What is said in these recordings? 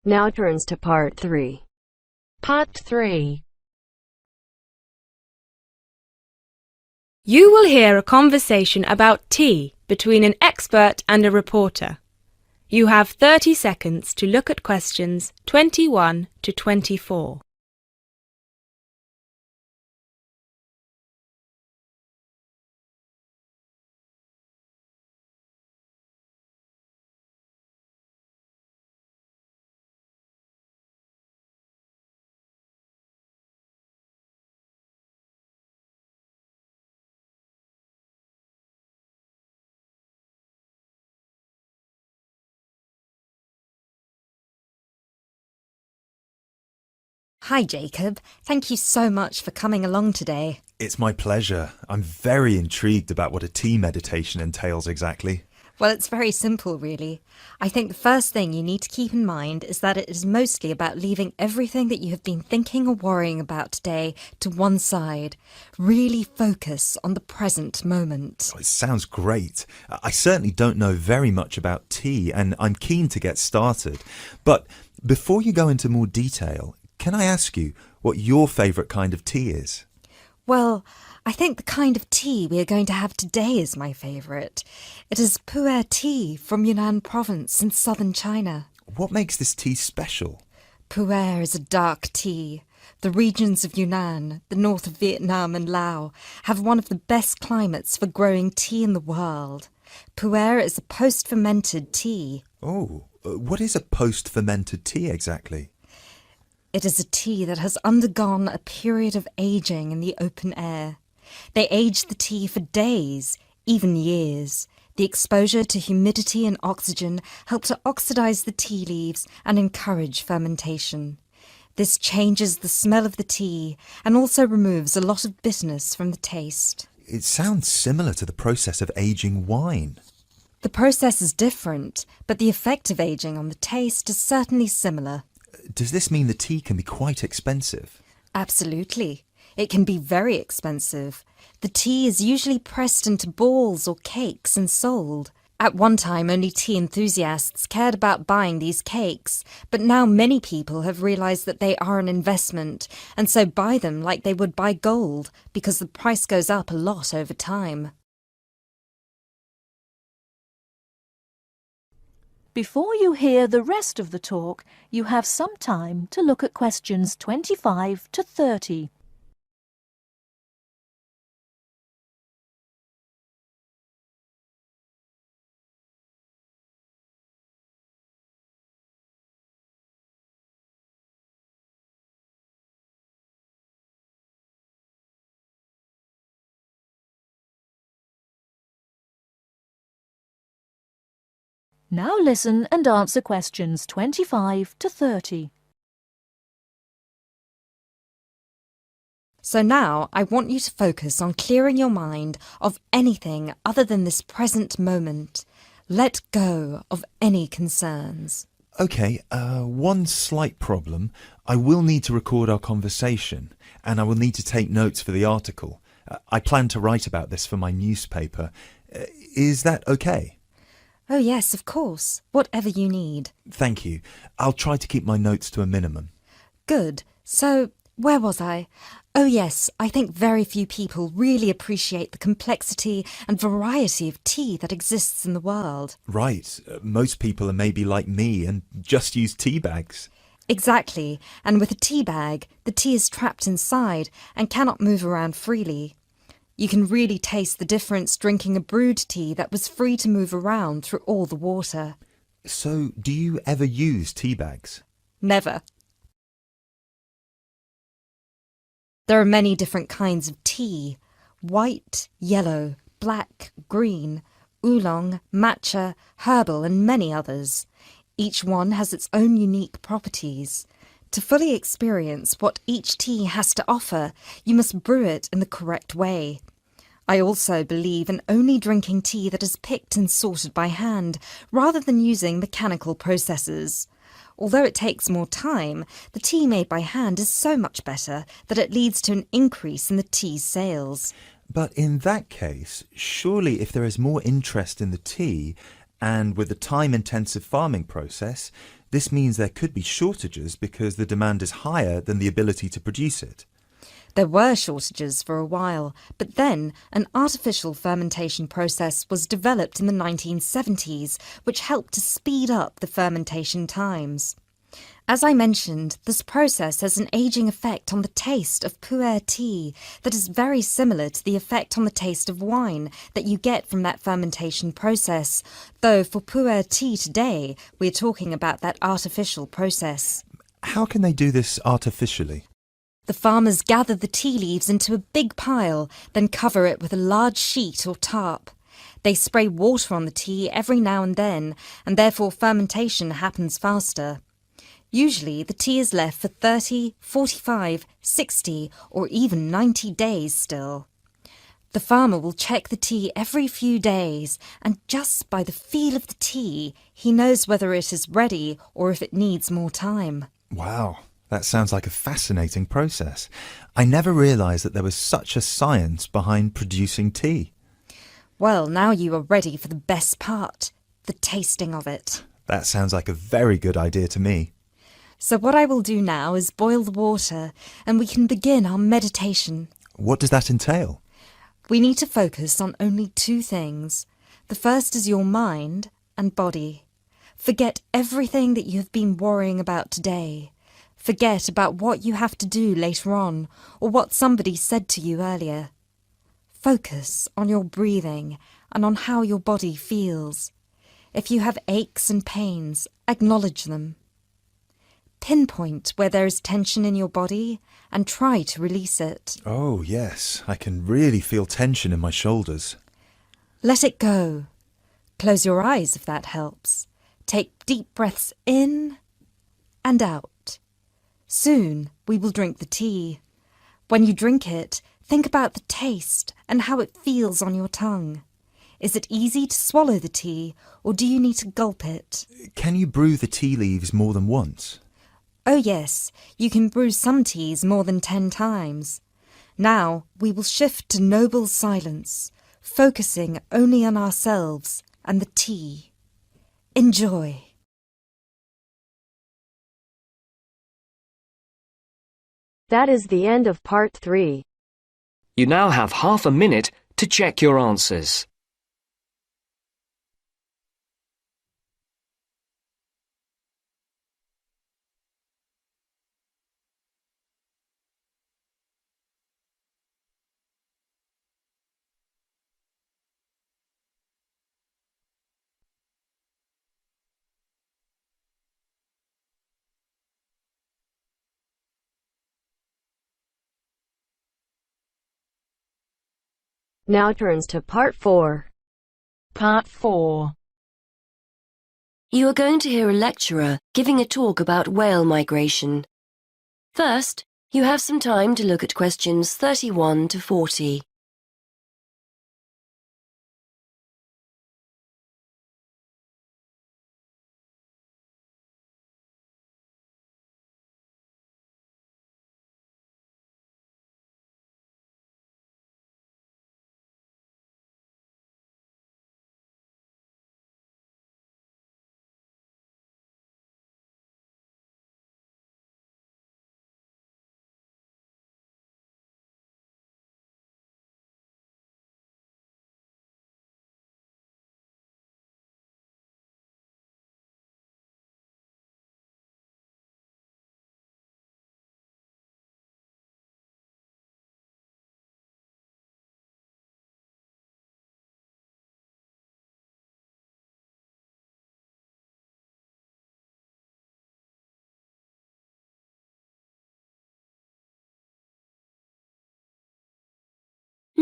Now turns to Part 3. Part 3. You will hear a conversation about tea between an expert and a reporter. You have 30 seconds to look at questions 21 to 24. Hi, Jacob. Thank you so much for coming along today. It's my pleasure. I'm very intrigued about what a tea meditation entails exactly. Well, it's very simple, really. I think the first thing you need to keep in mind is that it is mostly about leaving everything that you have been thinking or worrying about today to one side. Really focus on the present moment. Oh, it sounds great. I certainly don't know very much about tea and I'm keen to get started. But before you go into more detail, can I ask you what your favourite kind of tea is? Well, I think the kind of tea we are going to have today is my favourite. It is pu'er tea from Yunnan province in southern China. What makes this tea special? Pu'er is a dark tea. The regions of Yunnan, the north of Vietnam and Laos, have one of the best climates for growing tea in the world. Pu'er is a post-fermented tea. Oh, what is a post-fermented tea exactly? It is a tea that has undergone a period of aging in the open air. They age the tea for days, even years. The exposure to humidity and oxygen help to oxidize the tea leaves and encourage fermentation. This changes the smell of the tea and also removes a lot of bitterness from the taste. It sounds similar to the process of aging wine. The process is different, but the effect of aging on the taste is certainly similar. Does this mean the tea can be quite expensive? Absolutely. It can be very expensive. The tea is usually pressed into balls or cakes and sold. At one time, only tea enthusiasts cared about buying these cakes, but now many people have realised that they are an investment, and so buy them like they would buy gold, because the price goes up a lot over time. Before you hear the rest of the talk, you have some time to look at questions 25 to 30. Now listen and answer questions 25 to 30. So now I want you to focus on clearing your mind of anything other than this present moment. Let go of any concerns. Okay, one slight problem. I will need to record our conversation and I will need to take notes for the article. I plan to write about this for my newspaper. Is that okay? Oh yes, of course. Whatever you need. Thank you. I'll try to keep my notes to a minimum. Good. So, where was I? Oh yes, I think very few people really appreciate the complexity and variety of tea that exists in the world. Right. Most people are maybe like me and just use tea bags. Exactly. And with a tea bag, the tea is trapped inside and cannot move around freely. You can really taste the difference drinking a brewed tea that was free to move around through all the water. So, do you ever use tea bags? Never. There are many different kinds of tea: white, yellow, black, green, oolong, matcha, herbal and many others. Each one has its own unique properties. To fully experience what each tea has to offer, you must brew it in the correct way. I also believe in only drinking tea that is picked and sorted by hand, rather than using mechanical processes. Although it takes more time, the tea made by hand is so much better that it leads to an increase in the tea's sales. But in that case, surely if there is more interest in the tea, and with the time-intensive farming process, This means there could be shortages because the demand is higher than the ability to produce it. There were shortages for a while, but then an artificial fermentation process was developed in the 1970s, which helped to speed up the fermentation times. As I mentioned, this process has an ageing effect on the taste of pu'er tea that is very similar to the effect on the taste of wine that you get from that fermentation process, though for pu'er tea today, we're talking about that artificial process. How can they do this artificially? The farmers gather the tea leaves into a big pile, then cover it with a large sheet or tarp. They spray water on the tea every now and then, and therefore fermentation happens faster. Usually the tea is left for 30, 45, 60 or even 90 days still. The farmer will check the tea every few days, and just by the feel of the tea, he knows whether it is ready or if it needs more time. Wow, that sounds like a fascinating process. I never realised that there was such a science behind producing tea. Well, now you are ready for the best part, the tasting of it. That sounds like a very good idea to me. So what I will do now is boil the water, and we can begin our meditation. What does that entail? We need to focus on only two things. The first is your mind and body. Forget everything that you have been worrying about today. Forget about what you have to do later on, or what somebody said to you earlier. Focus on your breathing and on how your body feels. If you have aches and pains, acknowledge them. Pinpoint where there is tension in your body and try to release it. Oh, yes, I can really feel tension in my shoulders. Let it go. Close your eyes if that helps. Take deep breaths in and out. Soon we will drink the tea. When you drink it, think about the taste and how it feels on your tongue. Is it easy to swallow the tea, or do you need to gulp it? Can you brew the tea leaves more than once? Oh yes, you can brew some teas more than 10 times. Now we will shift to noble silence, focusing only on ourselves and the tea. Enjoy. That is the end of part 3. You now have half a minute to check your answers. Now turns to part 4. Part 4. You are going to hear a lecturer giving a talk about whale migration. First, you have some time to look at questions 31 to 40.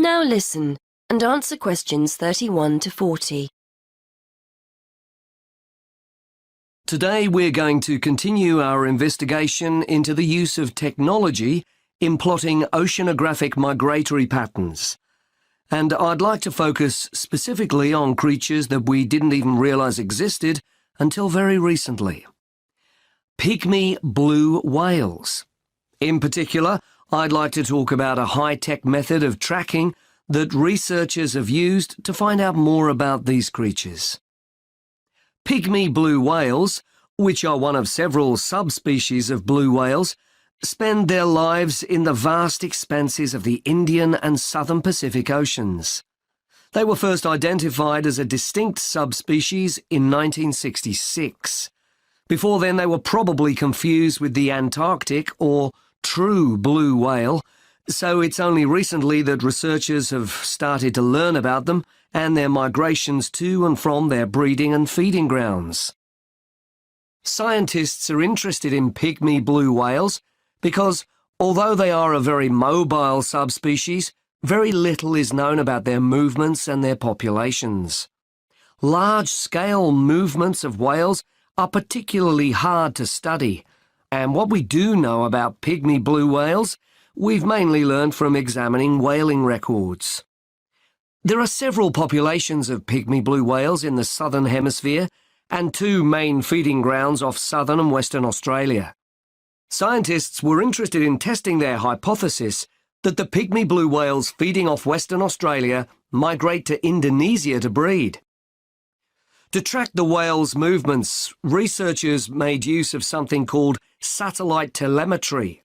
Now listen and answer questions 31 to 40. Today we're going to continue our investigation into the use of technology in plotting oceanographic migratory patterns. And I'd like to focus specifically on creatures that we didn't even realize existed until very recently. Pygmy blue whales. In particular, I'd like to talk about a high-tech method of tracking that researchers have used to find out more about these creatures. Pygmy blue whales, which are one of several subspecies of blue whales, spend their lives in the vast expanses of the Indian and Southern Pacific Oceans. They were first identified as a distinct subspecies in 1966. Before then, they were probably confused with the Antarctic or true blue whale, so it's only recently that researchers have started to learn about them and their migrations to and from their breeding and feeding grounds. Scientists are interested in pygmy blue whales because, although they are a very mobile subspecies, very little is known about their movements and their populations. Large-scale movements of whales are particularly hard to study, and what we do know about pygmy blue whales, we've mainly learned from examining whaling records. There are several populations of pygmy blue whales in the southern hemisphere and two main feeding grounds off southern and western Australia. Scientists were interested in testing their hypothesis that the pygmy blue whales feeding off Western Australia migrate to Indonesia to breed. To track the whales' movements, researchers made use of something called satellite telemetry.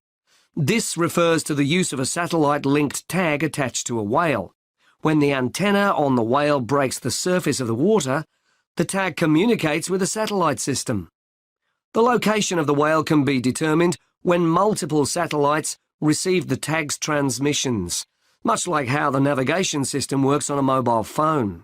This refers to the use of a satellite-linked tag attached to a whale. When the antenna on the whale breaks the surface of the water, the tag communicates with a satellite system. The location of the whale can be determined when multiple satellites receive the tag's transmissions, much like how the navigation system works on a mobile phone.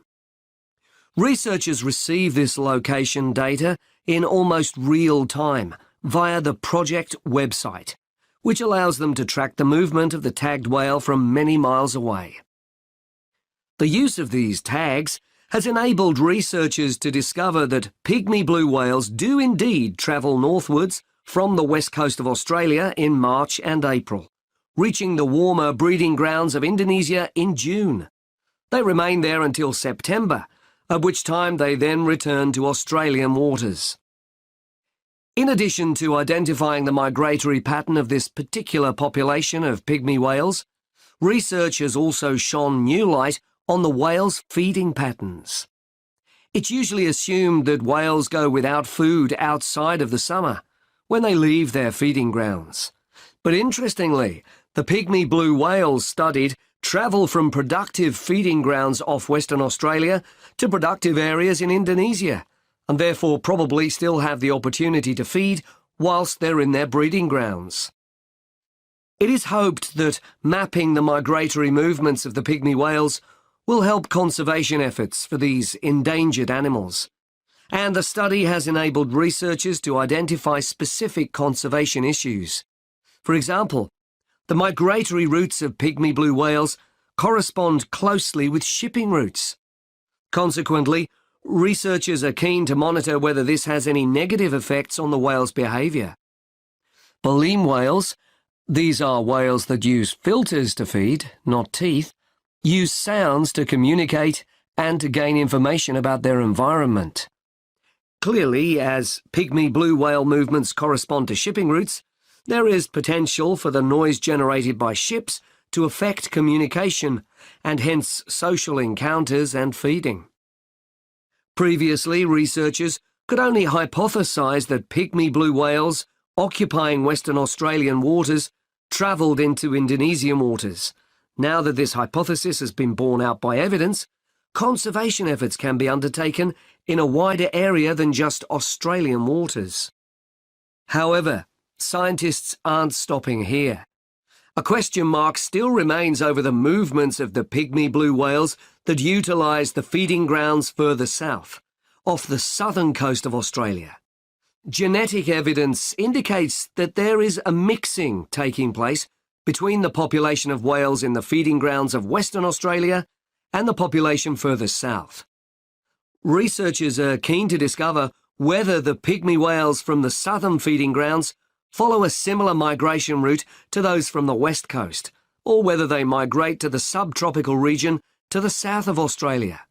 Researchers receive this location data in almost real time via the project website, which allows them to track the movement of the tagged whale from many miles away. The use of these tags has enabled researchers to discover that pygmy blue whales do indeed travel northwards from the west coast of Australia in March and April, reaching the warmer breeding grounds of Indonesia in June. They remain there until September, at which time they then return to Australian waters. In addition to identifying the migratory pattern of this particular population of pygmy whales, research has also shone new light on the whales' feeding patterns. It's usually assumed that whales go without food outside of the summer, when they leave their feeding grounds. But interestingly, the pygmy blue whales studied travel from productive feeding grounds off Western Australia to productive areas in Indonesia, and therefore probably still have the opportunity to feed whilst they're in their breeding grounds. It is hoped that mapping the migratory movements of the pygmy whales will help conservation efforts for these endangered animals, and the study has enabled researchers to identify specific conservation issues. For example, the migratory routes of pygmy blue whales correspond closely with shipping routes. Consequently, researchers are keen to monitor whether this has any negative effects on the whale's behaviour. Baleen whales, these are whales that use filters to feed, not teeth, use sounds to communicate and to gain information about their environment. Clearly, as pygmy blue whale movements correspond to shipping routes, there is potential for the noise generated by ships to affect communication and hence social encounters and feeding. Previously, researchers could only hypothesize that pygmy blue whales occupying Western Australian waters travelled into Indonesian waters. Now that this hypothesis has been borne out by evidence, conservation efforts can be undertaken in a wider area than just Australian waters. However, scientists aren't stopping here. A question mark still remains over the movements of the pygmy blue whales that utilise the feeding grounds further south, off the southern coast of Australia. Genetic evidence indicates that there is a mixing taking place between the population of whales in the feeding grounds of Western Australia and the population further south. Researchers are keen to discover whether the pygmy whales from the southern feeding grounds follow a similar migration route to those from the west coast, or whether they migrate to the subtropical region to the south of Australia.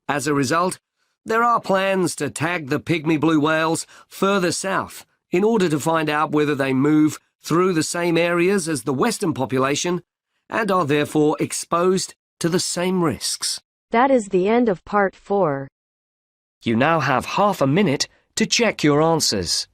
As a result, there are plans to tag the pygmy blue whales further south in order to find out whether they move through the same areas as the western population and are therefore exposed to the same risks. That is the end of part 4. You now have half a minute to check your answers.